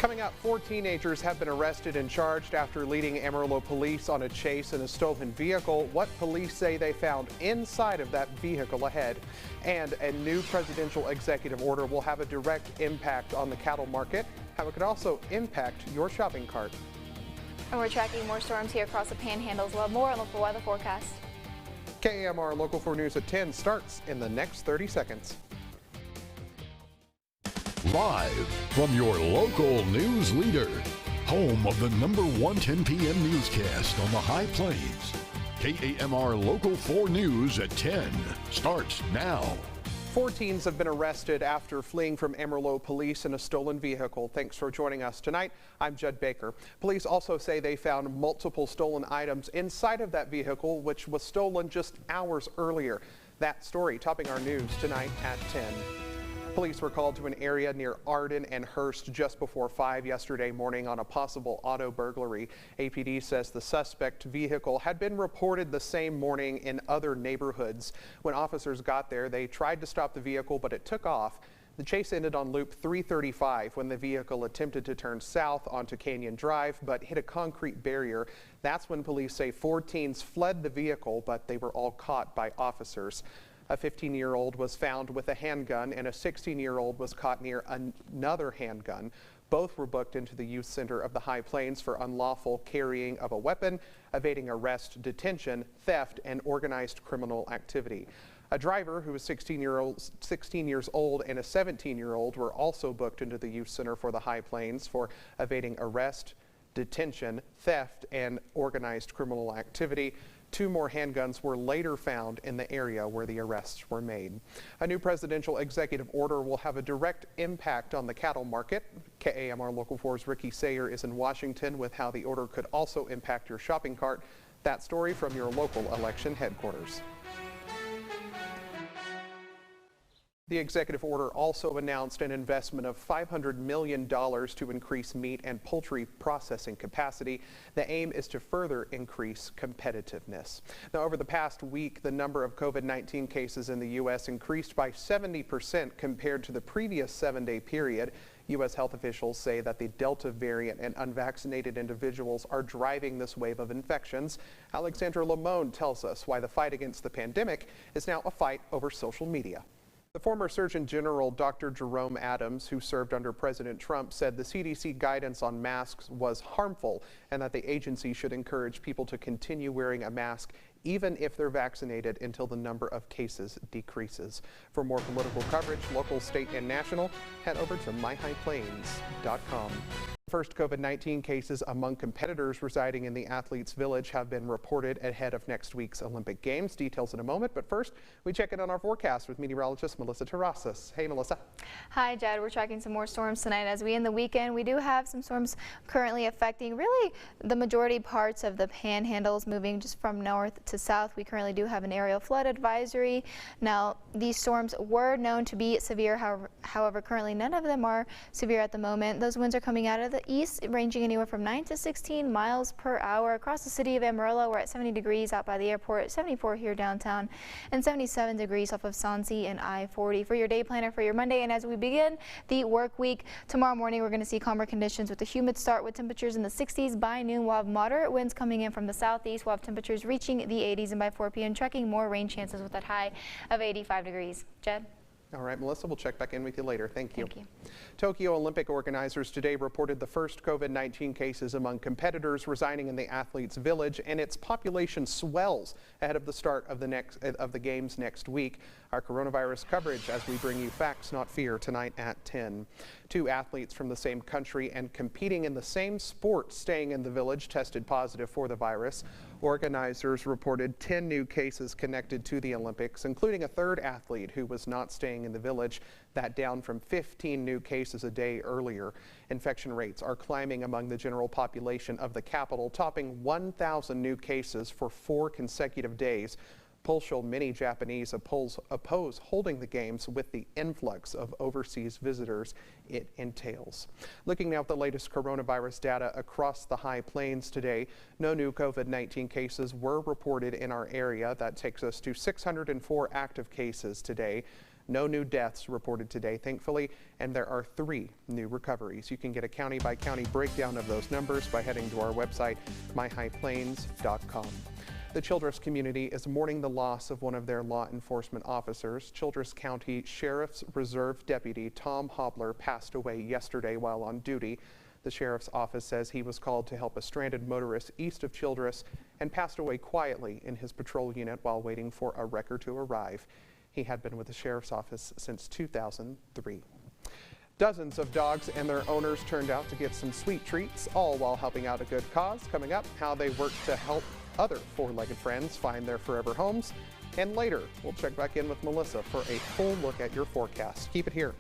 Coming up, 4 teenagers have been arrested and charged after leading Amarillo police on a chase in a stolen vehicle. What police say they found inside of that vehicle ahead. And a new presidential executive order will have a direct impact on the cattle market, how it could also impact your shopping cart. And we're tracking more storms here across the panhandles. We'll have more on local weather forecast. KAMR Local 4 News at 10 starts in the next 30 seconds. Live from your local news leader, home of the #1 10 p.m. newscast on the High Plains. KAMR Local 4 News at 10 starts now. 4 teens have been arrested after fleeing from Amarillo police in a stolen vehicle. Thanks for joining us tonight. I'm Judd Baker. Police also say they found multiple stolen items inside of that vehicle, which was stolen just hours earlier. That story topping our news tonight at 10. Police were called to an area near Arden and Hurst just before 5 yesterday morning on a possible auto burglary. APD says the suspect vehicle had been reported the same morning in other neighborhoods. When officers got there, they tried to stop the vehicle, but it took off. The chase ended on Loop 335 when the vehicle attempted to turn south onto Canyon Drive, but hit a concrete barrier. That's when police say 4 teens fled the vehicle, but they were all caught by officers. A 15-year-old was found with a handgun and a 16-year-old was caught near another handgun. Both were booked into the youth center of the High Plains for unlawful carrying of a weapon, evading arrest, detention, theft, and organized criminal activity. A driver who was 16 years old and a 17-year-old were also booked into the youth center for the High Plains for evading arrest, detention, theft, and organized criminal activity. 2 more handguns were later found in the area where the arrests were made. A new presidential executive order will have a direct impact on the cattle market. KAMR Local 4's Ricky Sayer is in Washington with how the order could also impact your shopping cart. That story from your local election headquarters. The executive order also announced an investment of $500 million to increase meat and poultry processing capacity. The aim is to further increase competitiveness. Now, over the past week, the number of COVID-19 cases in the U.S. increased by 70% compared to the previous 7-day period. U.S. health officials say that the Delta variant and unvaccinated individuals are driving this wave of infections. Alexandra Lamone tells us why the fight against the pandemic is now a fight over social media. The former Surgeon General Dr. Jerome Adams, who served under President Trump, said the CDC guidance on masks was harmful and that the agency should encourage people to continue wearing a mask even if they're vaccinated until the number of cases decreases. For more political coverage, local, state, and national, head over to myhighplains.com. First COVID-19 cases among competitors residing in the Athletes Village have been reported ahead of next week's Olympic Games. Details in a moment, but first we check in on our forecast with meteorologist Melissa Terrasas. Hey, Melissa. Hi, Judd. We're tracking some more storms tonight as we end the weekend. We do have some storms currently affecting really the majority parts of the panhandles, moving just from north to south. We currently do have an aerial flood advisory. Now, these storms were known to be severe. However, currently none of them are severe at the moment. Those winds are coming out of the east, ranging anywhere from 9 to 16 miles per hour across the city of Amarillo. We're at 70 degrees out by the airport, 74 here downtown, and 77 degrees off of Sonsi and I-40 for your day planner for your Monday. And as we begin the work week, tomorrow morning we're going to see calmer conditions with a humid start with temperatures in the 60s. By noon, we'll have moderate winds coming in from the southeast. We'll have temperatures reaching the 80s, and by 4 p.m. checking more rain chances with that high of 85 degrees. Jed? All right, Melissa, we'll check back in with you later. Thank you. Thank you. Tokyo Olympic organizers today reported the first COVID-19 cases among competitors residing in the Athletes Village, and its population swells ahead of the start of the games next week. Our coronavirus coverage as we bring you facts, not fear, tonight at 10. 2 athletes from the same country and competing in the same sport staying in the village tested positive for the virus. Organizers reported 10 new cases connected to the Olympics, including a 3rd athlete who was not staying in the village. That down from 15 new cases a day earlier. Infection rates are climbing among the general population of the capital, topping 1,000 new cases for 4 consecutive days. Polls show many Japanese oppose holding the games with the influx of overseas visitors it entails. Looking now at the latest coronavirus data across the High Plains today, no new COVID-19 cases were reported in our area. That takes us to 604 active cases today. No new deaths reported today, thankfully, and there are 3 new recoveries. You can get a county-by-county breakdown of those numbers by heading to our website, myhighplains.com. The Childress community is mourning the loss of one of their law enforcement officers. Childress County Sheriff's Reserve Deputy Tom Hobler passed away yesterday while on duty. The sheriff's office says he was called to help a stranded motorist east of Childress and passed away quietly in his patrol unit while waiting for a wrecker to arrive. He had been with the sheriff's office since 2003. Dozens of dogs and their owners turned out to get some sweet treats, all while helping out a good cause. Coming up, how they work to help other four-legged friends find their forever homes. And later, we'll check back in with Melissa for a full look at your forecast. Keep it here